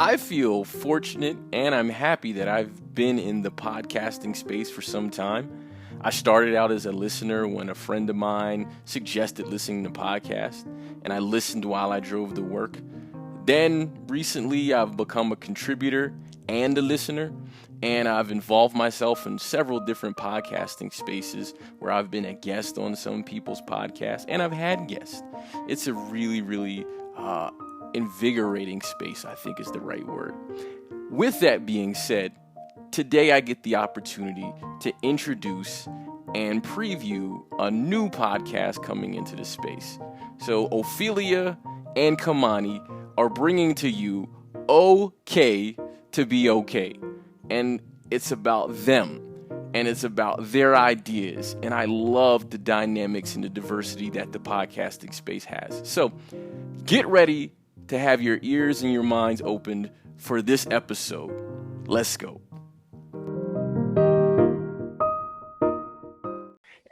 I feel fortunate and I'm happy that I've been in the podcasting space for some time. I started out as a listener when a friend of mine suggested listening to podcasts, and I listened while I drove to work. Then recently I've become a contributor and a listener, and I've involved myself in several different podcasting spaces where I've been a guest on some people's podcasts, and I've had guests. It's a really invigorating space, I think is the right word. With that being said, today I get the opportunity to introduce and preview a new podcast coming into the space. So Ophelia and Khamani are bringing to you Okay to Be Okay. And it's about them, and it's about their ideas. And I love the dynamics and the diversity that the podcasting space has. So get ready to have your ears and your minds opened for this episode. Let's go.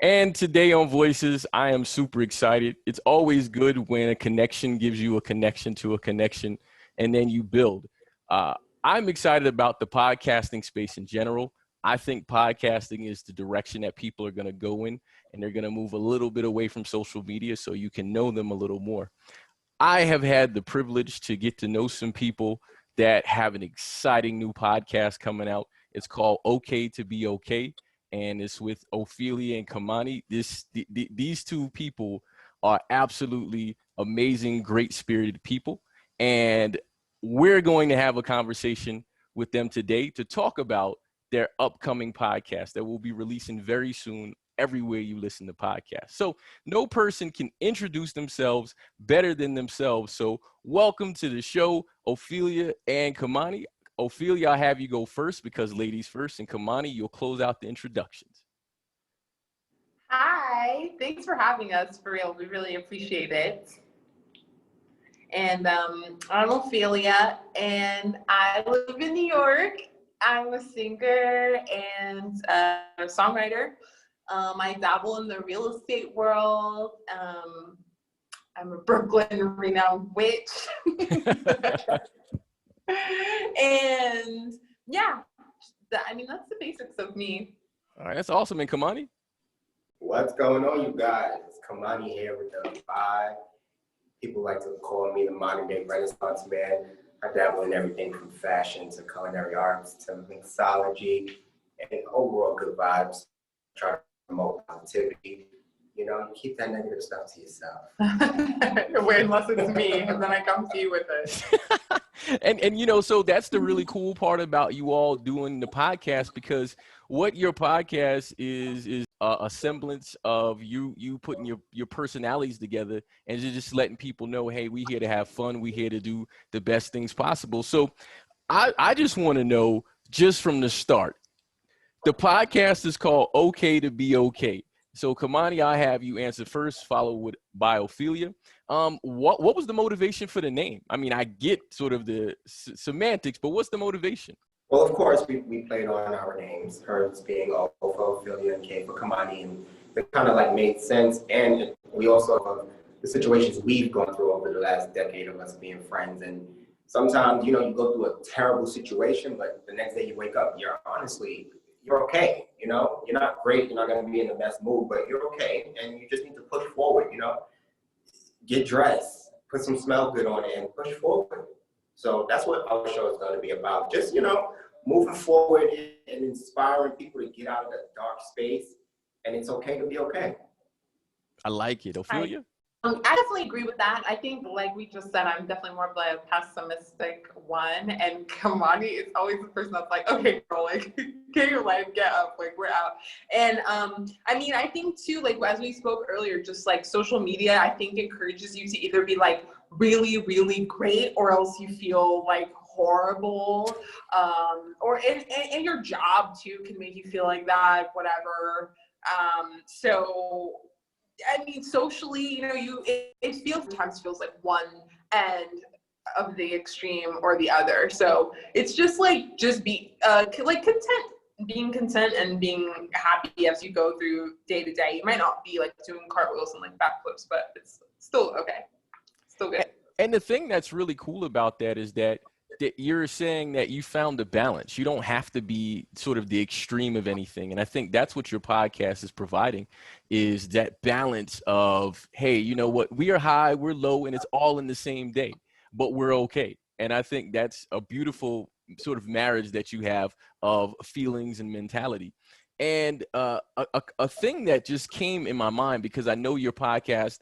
And today on Voices, I am super excited. It's always good when a connection gives you a connection to a connection, and then you build. I'm excited about the podcasting space in general. I think podcasting is the direction that people are going to go in, and they're going to move a little bit away from social media so you can know them a little more. I have had the privilege to get to know some people that have an exciting new podcast coming out. It's called Okay to Be Okay, and it's with Ophelia and Khamani. These two people are absolutely amazing, great-spirited people, and we're going to have a conversation with them today to talk about their upcoming podcast that will be releasing very soon everywhere you listen to podcasts. So no person can introduce themselves better than themselves. So welcome to the show, Ophelia and Khamani. Ophelia, I'll have you go first because ladies first, and Khamani, you'll close out the introductions. Hi, thanks for having us, for real. We really appreciate it. And I'm Ophelia, and I live in New York. I'm a singer and a songwriter. I dabble in the real estate world. I'm a Brooklyn renowned witch. And yeah, that's the basics of me. All right, that's awesome. And Khamani? What's going on, you guys? It's Khamani here with the vibe. People like to call me the modern day Renaissance man. I dabble in everything from fashion to culinary arts to mixology and overall good vibes. Try to promote positivity. You know, keep that negative stuff to yourself. Unless it's me, and then I come to you with it. And you know, so that's the really cool part about you all doing the podcast, because what your podcast is a semblance of you putting your personalities together and just letting people know, hey, we here to have fun, we here to do the best things possible. So I just want to know, just from the start, the podcast is called Okay to Be Okay. So Khamani, I have you answer first, followed by Ophelia. What was the motivation for the name? I mean, I get sort of the semantics, but what's the motivation? Well, of course, we played on our names, hers being Ophelia and K for Khamani, and it kind of like made sense. And we also have the situations we've gone through over the last decade of us being friends. And sometimes, you know, you go through a terrible situation, but the next day you wake up, you're okay. You know, you're not great, you're not going to be in the best mood, but you're okay. And you just need to push forward, you know, get dressed, put some smell good on it and push forward. So that's what our show is going to be about. Just, you know, moving forward and inspiring people to get out of that dark space. And it's okay to be okay. I like it. Ophelia? I definitely agree with that. I think, like we just said, I'm definitely more of a pessimistic one. And Khamani is always the person that's like, okay, girl, like, get your life, get up, like, we're out. And I think too, like, as we spoke earlier, just like social media, I think encourages you to either be like really, really great, or else you feel like horrible. Or in your job too can make you feel like that, whatever. So I mean, socially, you know, it sometimes feels like one end of the extreme or the other. So it's just like, be like content, being content and being happy as you go through day to day. You might not be like doing cartwheels and like backflips, but it's still okay. Still good. And the thing that's really cool about that is that that you're saying that you found a balance. You don't have to be sort of the extreme of anything. And I think that's what your podcast is providing, is that balance of, hey, you know what, we are high, we're low, and it's all in the same day, but we're okay. And I think that's a beautiful sort of marriage that you have of feelings and mentality. And a thing that just came in my mind, because I know your podcast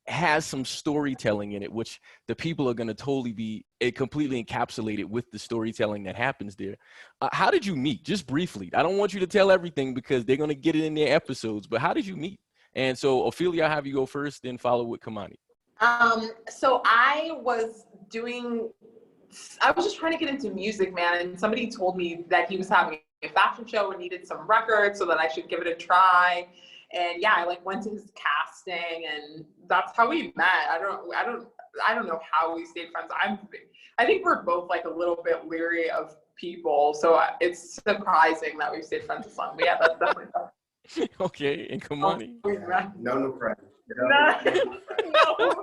has some storytelling in it, which the people are going to totally be completely encapsulated with the storytelling that happens there. How did you meet? Just briefly. I don't want you to tell everything because they're going to get it in their episodes, but how did you meet? And so, Ophelia, I'll have you go first, then follow with Khamani. So I was just trying to get into music, man. And somebody told me that he was having a fashion show and needed some records, so that I should give it a try. And yeah, I like went to his casting, and that's how we met. I don't know how we stayed friends. I think we're both like a little bit leery of people, so it's surprising that we've stayed friends this long. But yeah, that's definitely tough. Okay, and Khamani. No new friends. No. No friends over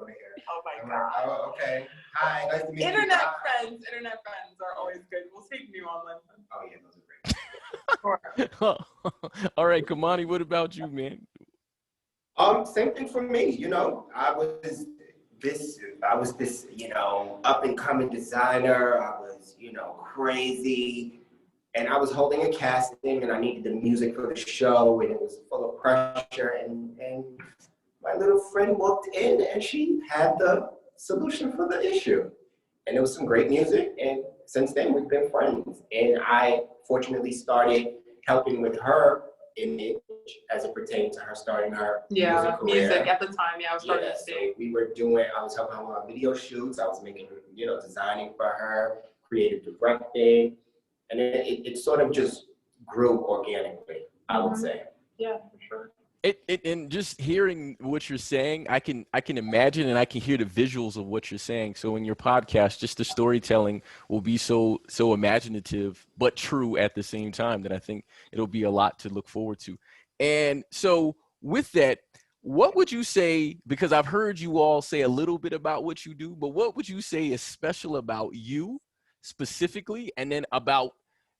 here. Oh my God. Oh, okay. Hi, nice to meet you. Internet friends are always good. We'll take new online friends. Oh yeah, those are great. Sure. All right, Khamani, what about you, man? Same thing for me. You know, I was this, you know, up and coming designer. I was, you know, crazy. And I was holding a casting, and I needed the music for the show, and it was full of pressure. And my little friend walked in, and she had the solution for the issue. And it was some great music, and since then we've been friends. And I fortunately started helping with her image as it pertained to her starting her music career. Music at the time. Yeah, I was starting to So see. I was helping her on video shoots. I was making, you know, designing for her, creative directing. And it sort of just grew organically, I would say. Yeah, for sure. And just hearing what you're saying, I can imagine, and I can hear the visuals of what you're saying. So in your podcast, just the storytelling will be so imaginative, but true at the same time, that I think it'll be a lot to look forward to. And so with that, what would you say, because I've heard you all say a little bit about what you do, but what would you say is special about you specifically, and then about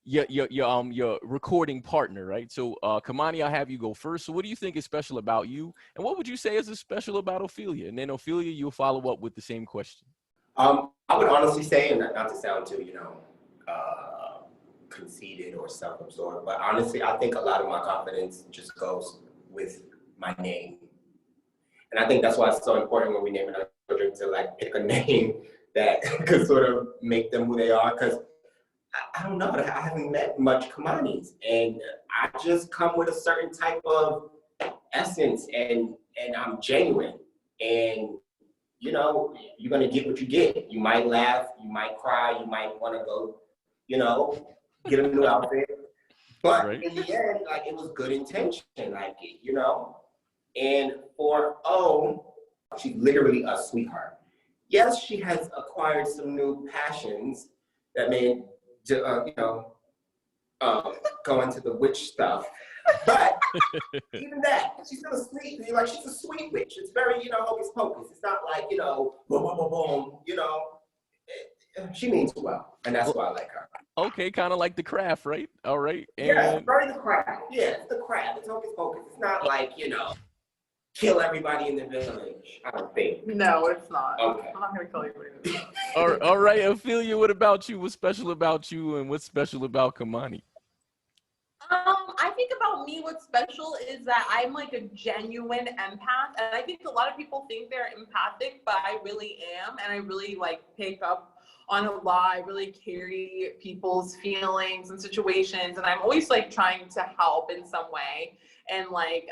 your recording partner, right? So Khamani, I'll have you go first. So what do you think is special about you, and what would you say is special about Ophelia? And then Ophelia, you'll follow up with the same question. I would honestly say, and not to sound too, you know, conceited or self-absorbed, but honestly, I think a lot of my confidence just goes with my name. And I think that's why it's so important when we name our children to like pick a name that could sort of make them who they are. Because I don't know, I haven't met much Khamanis, and I just come with a certain type of essence, and I'm genuine. And you know, you're gonna get what you get. You might laugh, you might cry, you might want to go, you know, get a new outfit. But right. In the end, like, it was good intention, like, you know. And for she's literally a sweetheart. Yes, she has acquired some new passions that may, you know, go into the witch stuff. But even that, she's still a sweet, like, she's a sweet witch. It's very, you know, hocus pocus. It's not like, you know, boom, boom, boom, boom, you know. She means well, and that's why I like her. Okay, kind of like the craft, right? All right. And yeah, it's very the craft. Yeah, it's the craft. It's hocus pocus. It's not like, you know, kill everybody in the village, I don't think. No, it's not. Okay. I'm not going to kill anybody in the village. All right, Ophelia, what about you? What's special about you, and what's special about Khamani? I think about me, what's special is that I'm like a genuine empath, and I think a lot of people think they're empathic, but I really am, and I really like pick up on a lot. I really carry people's feelings and situations, and I'm always like trying to help in some way. And like,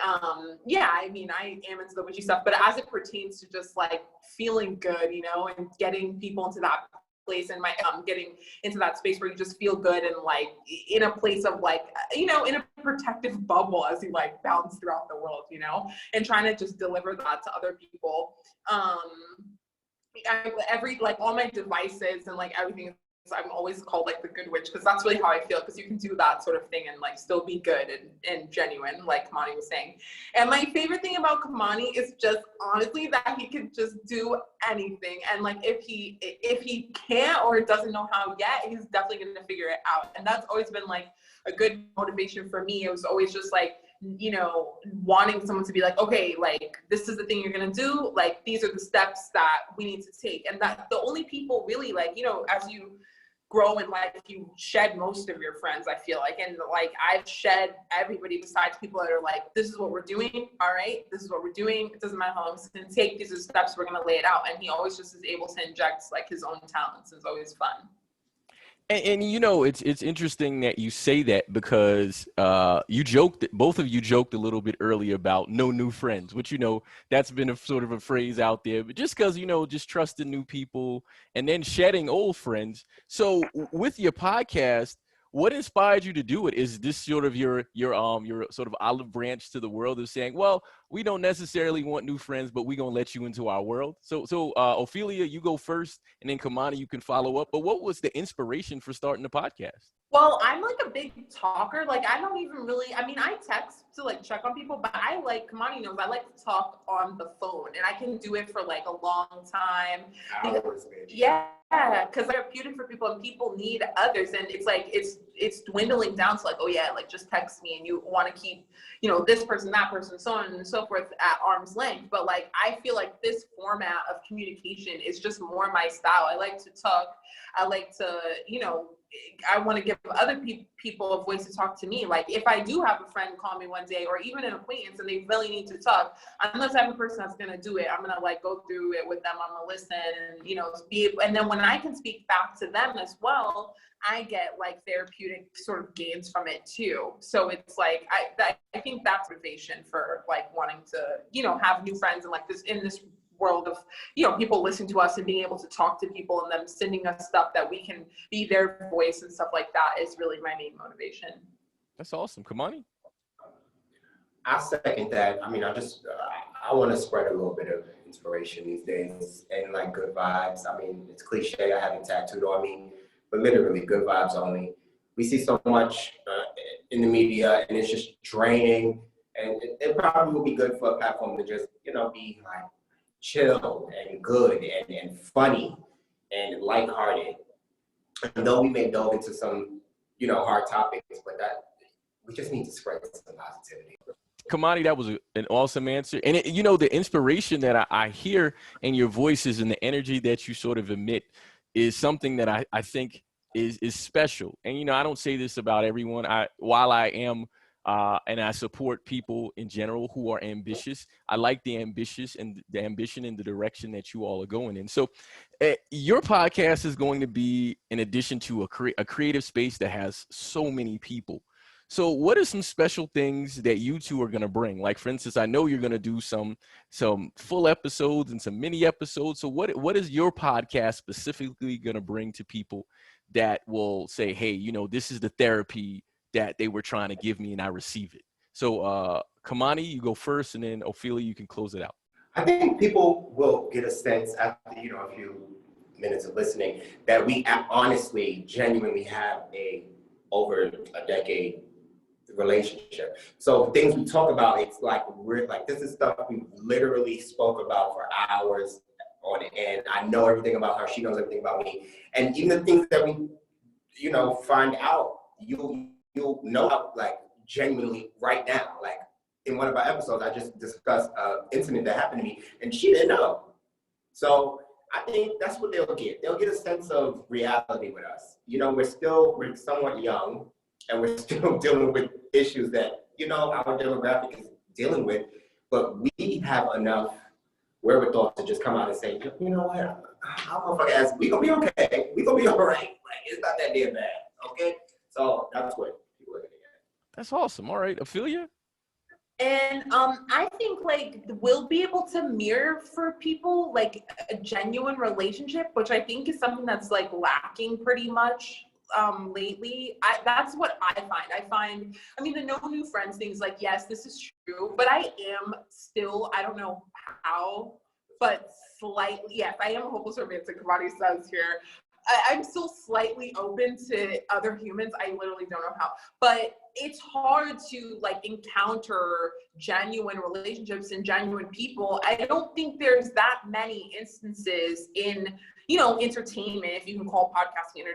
yeah, I mean, I am into the witchy stuff, but as it pertains to just like feeling good, you know, and getting people into that place, and getting into that space where you just feel good, and like in a place of like, you know, in a protective bubble as you like bounce throughout the world, you know, and trying to just deliver that to other people. Like all my devices and like everything is I'm always called like the good witch, because that's really how I feel, because you can do that sort of thing and like still be good and genuine, like Khamani was saying. And my favorite thing about Khamani is just honestly that he can just do anything, and like if he can't or doesn't know how yet, he's definitely going to figure it out. And that's always been like a good motivation for me. It was always just like, you know, wanting someone to be like, okay, like this is the thing you're gonna do, like these are the steps that we need to take. And that the only people really, like, you know, as you grow in life, you shed most of your friends, I feel like. And like I've shed everybody besides people that are like, this is what we're doing, all right, this is what we're doing, it doesn't matter how long it's gonna take, these are the steps, we're gonna lay it out. And he always just is able to inject like his own talents. It's always fun. And you know, it's interesting that you say that, because you joked, both of you joked a little bit earlier about no new friends, which, you know, that's been a sort of a phrase out there, but just because, you know, just trusting new people and then shedding old friends. So with your podcast, what inspired you to do it? Is this sort of your sort of olive branch to the world of saying, well, we don't necessarily want new friends, but we're gonna let you into our world? So Ophelia, you go first, and then Khamani, you can follow up. But what was the inspiration for starting the podcast? Well, I'm like a big talker. Like I don't even really, I mean, I text to like check on people, but I like, Kamani knows, I like to talk on the phone, and I can do it for like a long time. Hours, baby. Yeah, because they're therapeutic for people, and people need others. And it's like, it's dwindling down to like, oh yeah, like just text me, and you want to keep, you know, this person, that person, so on and so forth at arm's length. But like, I feel like this format of communication is just more my style. I like to talk. I like to, you know, I want to give other people a voice to talk to me. Like if I do have a friend call me one day, or even an acquaintance, and they really need to talk, I'm the type of person that's going to do it. I'm going to like go through it with them. I'm going to listen and, you know, and then when I can speak back to them as well, I get like therapeutic sort of gains from it too. So it's like, I think that's motivation for like wanting to, you know, have new friends and like this, in this world of, you know, people listening to us and being able to talk to people and them sending us stuff that we can be their voice and stuff like that is really my main motivation. That's awesome. Khamani? I second that. I mean, I want to spread a little bit of inspiration these days and like good vibes. I mean, it's cliche, I have it tattooed on me, but literally good vibes only. We see so much in the media, and it's just draining, and it probably will be good for a platform to just, you know, be like chill and good and funny and lighthearted. And though we may delve into some, you know, hard topics, but that we just need to spread some positivity. Kamani, that was an awesome answer. And, you know, the inspiration that I hear in your voices and the energy that you sort of emit is something that I think is special. And, you know, I don't say this about everyone. While I am and I support people in general who are ambitious, I like the ambition and the direction that you all are going in. So your podcast is going to be, in addition to a creative space that has so many people. So what are some special things that you two are going to bring? Like, for instance, I know you're going to do some full episodes and some mini episodes. So what is your podcast specifically going to bring to people that will say, hey, you know, this is the therapy that they were trying to give me and I receive it? So Khamani, you go first, and then Ophelia, you can close it out. I think people will get a sense after, you know, a few minutes of listening that we honestly, genuinely have over a decade relationship. So things we talk about, it's like we're like, this is stuff we literally spoke about for hours on end. I know everything about her, she knows everything about me, and even the things that we, you know, find out, you'll know, like genuinely right now. Like in one of our episodes, I just discussed an incident that happened to me, and she didn't know. So I think that's what they'll get. They'll get a sense of reality with us. You know, we're somewhat young, and we're still dealing with issues that, you know, our demographic is dealing with, but we have enough wherewithal to just come out and say, you know what, our motherfucker ass, we gonna be okay. We gonna be all right. Like, it's not that damn bad, okay? So that's what people are getting at. That's awesome. All right, Ophelia? And I think like we'll be able to mirror for people like a genuine relationship, which I think is something that's like lacking pretty much lately. That's what I find, I mean, the no new friends things, like, yes, this is true, but I am still, I don't know how, but slightly, yes, I am a hopeless romantic, Khamani says here. I'm still slightly open to other humans. I literally don't know how, but it's hard to like encounter genuine relationships and genuine people. I don't think there's that many instances in, you know, entertainment, if you can call podcasting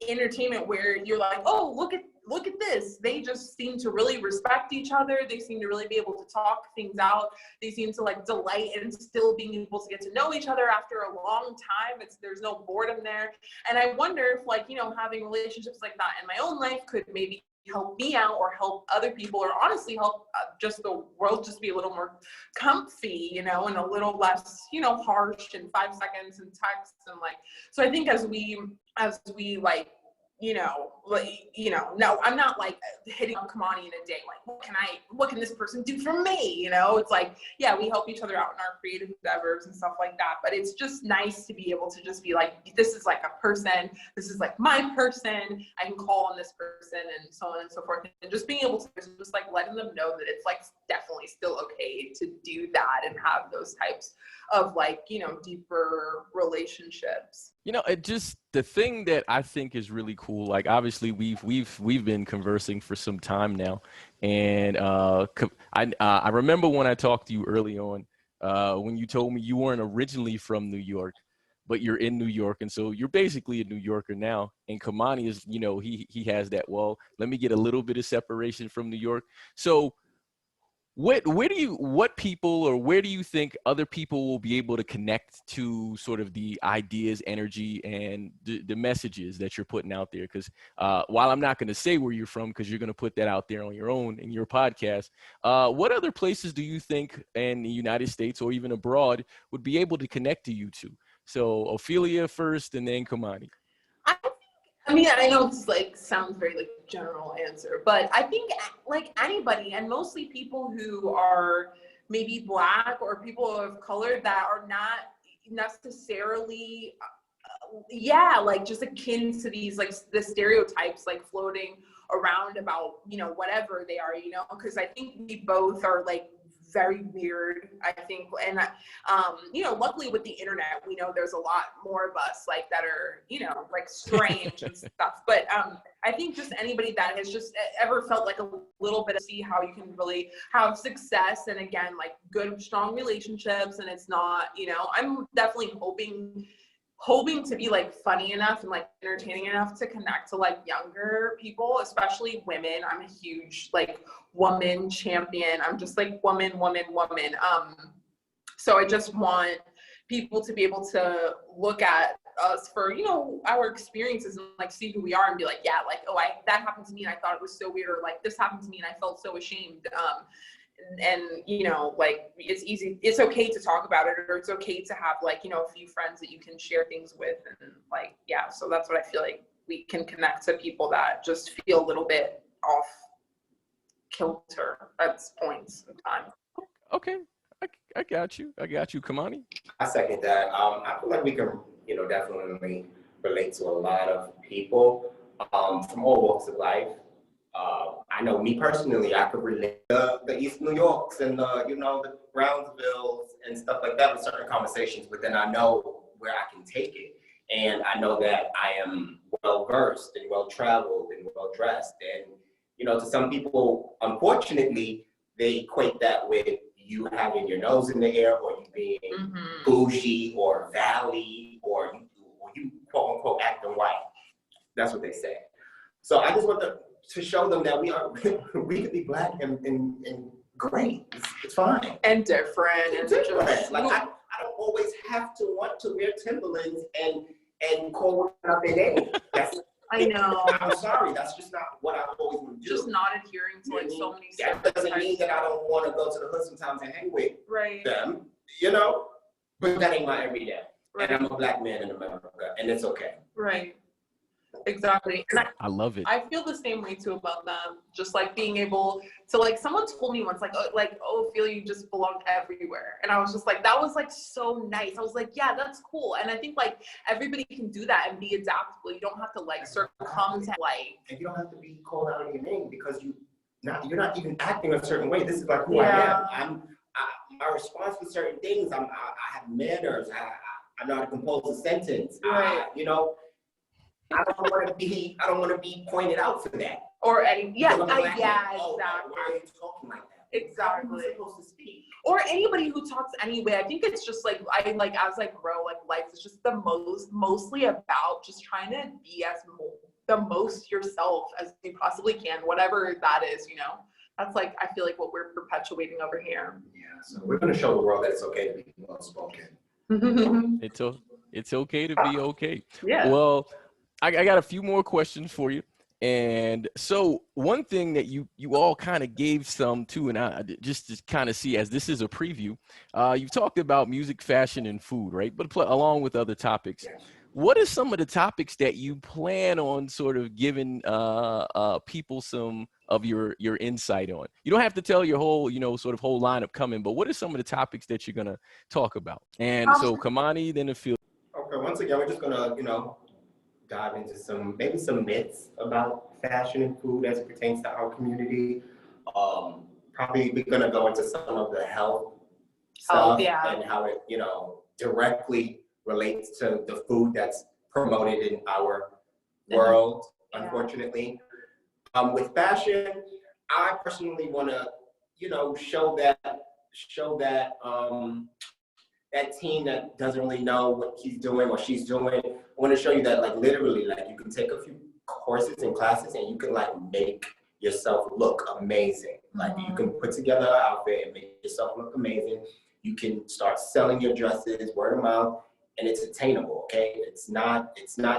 entertainment where you're like, oh, look at this. They just seem to really respect each other. They seem to really be able to talk things out. They seem to like delight in still being able to get to know each other after a long time. There's no boredom there. And I wonder if, like, you know, having relationships like that in my own life could maybe help me out or help other people, or honestly help just the world just be a little more comfy, you know, and a little less, you know, harsh in 5 seconds and text. And like, so I think as we like, you know, no, I'm not like hitting up Khamani in a day. Like, what can this person do for me? You know, it's like, yeah, we help each other out in our creative endeavors and stuff like that. But it's just nice to be able to just be like, this is like a person. This is like my person. I can call on this person and so on and so forth. And just being able to just like letting them know that it's like definitely still okay to do that and have those types of like, you know, deeper relationships. You know, it just, the thing that I think is really cool, like obviously we've been conversing for some time now, and I remember when I talked to you early on, when you told me you weren't originally from New York, but you're in New York, and so you're basically a New Yorker now. And Khamani is, you know, he has that, well, let me get a little bit of separation from New York. So what people, or where do you think other people will be able to connect to sort of the ideas, energy, and the messages that you're putting out there? Because while I'm not going to say where you're from, because you're going to put that out there on your own in your podcast, what other places do you think in the United States or even abroad would be able to connect to you to? So Ophelia first, and then Khamani. I mean, I know this like sounds very like general answer, but I think like anybody, and mostly people who are maybe Black or people of color that are not necessarily, like just akin to these like the stereotypes like floating around about, you know, whatever they are, you know, because I think we both are like very weird, I think. And, you know, luckily with the internet, we know there's a lot more of us like that are, you know, like strange and stuff. But I think just anybody that has just ever felt like a little bit of see how you can really have success and again, like good, strong relationships. And it's not, you know, I'm definitely hoping to be like funny enough and like entertaining enough to connect to like younger people, especially women. I'm a huge like woman champion. I'm just like woman. So I just want people to be able to look at us for, you know, our experiences and like see who we are and be like, yeah, like, oh, that happened to me and I thought it was so weird, or like this happened to me and I felt so ashamed. And you know, like it's okay to talk about it, or it's okay to have like, you know, a few friends that you can share things with, and like, yeah, so that's what I feel like we can connect to people that just feel a little bit off kilter at points in time. Okay, I got you, Khamani. I second that. I feel like we can, you know, definitely relate to a lot of people from all walks of life. I know me personally, I could relate to the East New Yorks and you know, the Brownsvilles and stuff like that with certain conversations, but then I know where I can take it. And I know that I am well-versed and well-traveled and well-dressed. And, you know, to some people, unfortunately, they equate that with you having your nose in the air, or you being bougie or valley, or you quote unquote acting white. That's what they say. So I just want to show them that we could be Black and great. It's fine. And different. And different. Like I don't always have to want to wear Timberlands and call out their name. I know. I'm sorry, that's just not what I always want to do. Just not adhering to like so many. That doesn't mean that I don't want to go to the hood sometimes and hang with them, you know. But that ain't my everyday. Right. And I'm a Black man in America, and it's okay. Right. Exactly. And I love it. I feel the same way too about them. Just like being able to, like, someone told me once, oh, feel you just belong everywhere. And I was just like, that was like so nice. I was like, yeah, that's cool. And I think like everybody can do that and be adaptable. You don't have to like succumb to like. And you don't have to be called out on your name because you're not even acting a certain way. This is like who I am. My response to certain things, I have manners. I know how to compose a sentence. Right. You know, I don't want to be pointed out for that. Or any, yeah, Exactly. exactly. Why are you talking like that? Exactly. How are you supposed to speak? Or anybody who talks anyway. I think it's just like, as I grow, like life is just mostly about just trying to be the most yourself as you possibly can, whatever that is, you know. That's like, I feel like what we're perpetuating over here. Yeah, so we're going to show the world that it's okay to be well-spoken. It's okay to be okay. Yeah. Well, I got a few more questions for you. And so one thing that you all kind of gave some to, and I just to kind of see as this is a preview, you've talked about music, fashion, and food, right? But along with other topics. Yeah. What are some of the topics that you plan on sort of giving people some of your insight on? You don't have to tell your whole, sort of whole lineup coming, but what are some of the topics that you're going to talk about? And so Khamani, then Ophelia. Okay, once again, we're just going to, dive into maybe some myths about fashion and food as it pertains to our community. Probably we're going to go into some of the health stuff and how it, directly relates to the food that's promoted in our world, unfortunately. With fashion, I personally want to, show that that teen that doesn't really know what he's doing or she's doing. I want to show you that, like, literally, like, you can take a few courses and classes and you can, like, make yourself look amazing. Like, you can put together an outfit and make yourself look amazing. You can start selling your dresses, word of mouth, and it's attainable, okay? It's not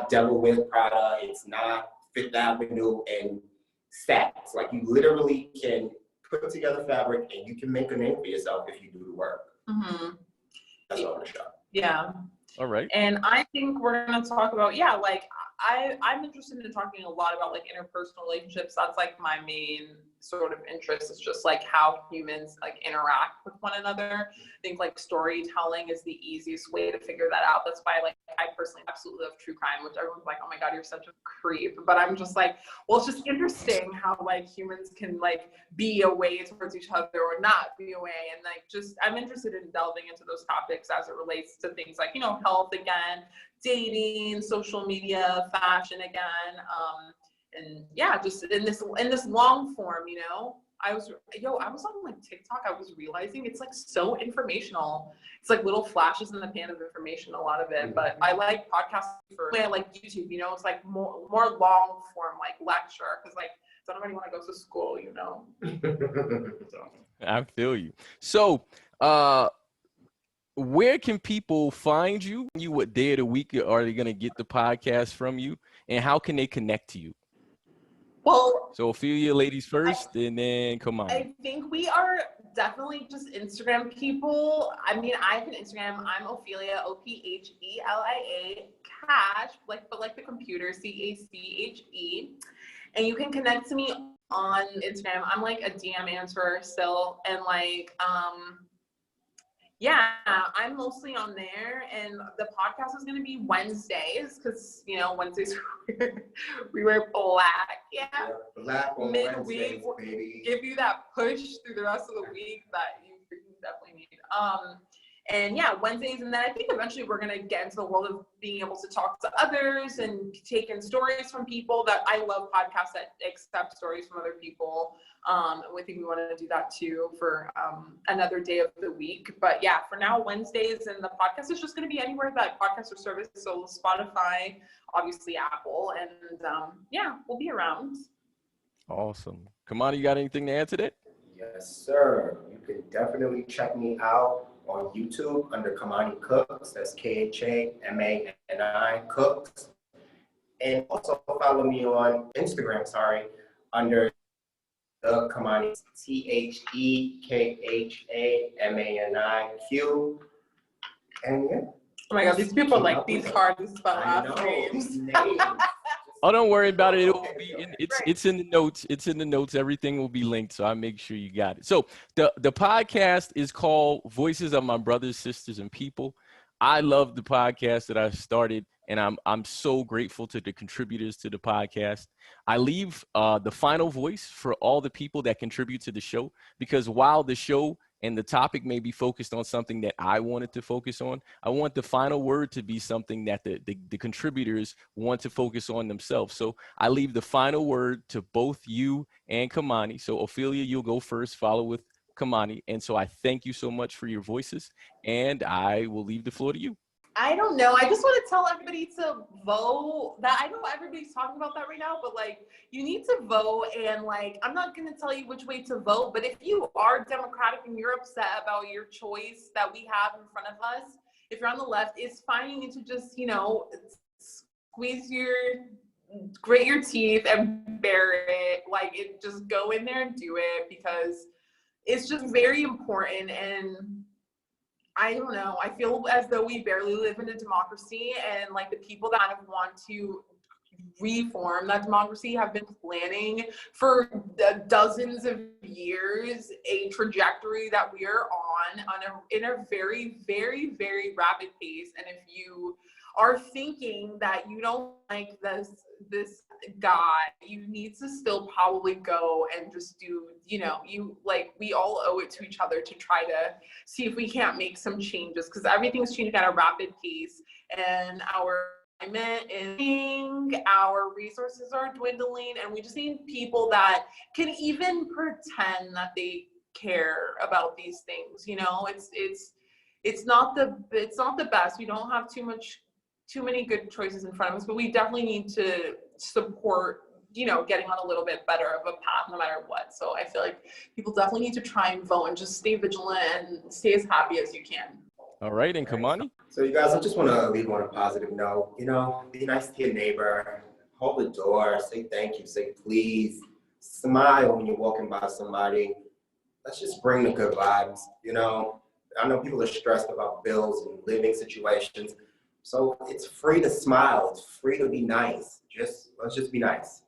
Devil Wears Prada. It's not Fifth Avenue and Saks. Like, you literally can put together fabric and you can make a name for yourself if you do the work. Mm-hmm. That's all I'm gonna show. Yeah. All right. And I think we're going to talk about, like, I'm interested in talking a lot about, like, interpersonal relationships. That's, like, my main sort of interest, is just, like, how humans, like, interact with one another. I think, like, storytelling is the easiest way to figure that out. That's why, like, I personally absolutely love true crime, which everyone's like, oh my God, you're such a creep. But I'm just like, well, it's just interesting how, like, humans can, like, be a way towards each other or not be a way. And, like, just, I'm interested in delving into those topics as it relates to things like, health again, dating, social media, fashion again, and yeah, just in this long form, I was on, like, TikTok. I was realizing it's, like, so informational. It's like little flashes in the pan of information, a lot of it. But I like podcasting I like YouTube. It's like more long form, like lecture, because, like, does anybody want to go to school? So. I feel you. So, where can people find you? What day of the week are they going to get the podcast from you? And how can they connect to you? Well, so Ophelia, ladies first, and then come on. I think we are definitely just Instagram people. I mean, I have an Instagram. I'm Ophelia, Ophelia, Cash, but like the computer, Cache. And you can connect to me on Instagram. I'm, like, a DM answerer still, and, like, yeah, I'm mostly on there, and the podcast is going to be Wednesdays, because, Wednesdays we wear black. Yeah, black on midweek, Wednesdays, baby. Give you that push through the rest of the week that you definitely need. And yeah, Wednesdays, and then I think eventually we're going to get into the world of being able to talk to others and take in stories from people. That I love podcasts that accept stories from other people. We think we want to do that too for another day of the week. But yeah, for now, Wednesdays, and the podcast is just going to be anywhere that podcasts are serviced. So Spotify, obviously Apple, and yeah, we'll be around. Awesome. Khamani, you got anything to add to that? Yes, sir. You can definitely check me out on YouTube under Khamani Cooks. That's Khamani Cooks. And also follow me on Instagram, under the Khamani, TheKhamaniQ. And yeah. Oh my God, these people are like these hard to spell out names. Oh, don't worry about it. It will be it's in the notes. It's in the notes. Everything will be linked, so I make sure you got it. So the podcast is called Voices of My Brothers, Sisters, and People. I love the podcast that I started, and I'm so grateful to the contributors to the podcast. I leave the final voice for all the people that contribute to the show, because while the show and the topic may be focused on something that I wanted to focus on, I want the final word to be something that the contributors want to focus on themselves. So I leave the final word to both you and Khamani. So Ophelia, you'll go first, follow with Khamani. And so I thank you so much for your voices, and I will leave the floor to you. I don't know. I just want to tell everybody to vote. That I know everybody's talking about that right now, but like you need to vote. And like I'm not going to tell you which way to vote, but if you are Democratic and you're upset about your choice that we have in front of us, if you're on the left, it's fine. You need to just, you know, grate your teeth and bear it. Like it, just go in there and do it because it's just very important. And I don't know. I feel as though we barely live in a democracy, and like the people that kind of want to reform that democracy have been planning for dozens of years a trajectory that we are on in a very, very, very rapid pace. And if you are thinking that you don't like this guy, you need to still probably go and just do, you know, you like we all owe it to each other to try to see if we can't make some changes, because everything's changing at a rapid pace and our climate is changing, our resources are dwindling, and we just need people that can even pretend that they care about these things. You know, it's not the best. We don't have too many good choices in front of us, but we definitely need to support, you know, getting on a little bit better of a path no matter what. So I feel like people definitely need to try and vote and just stay vigilant and stay as happy as you can. All right, and Khamani? So you guys, I just want to leave on a positive note. You know, be nice to your neighbor, hold the door, say thank you, say please, smile when you're walking by somebody. Let's just bring the good vibes. You know, I know people are stressed about bills and living situations. So it's free to smile. It's free to be nice. Let's just be nice.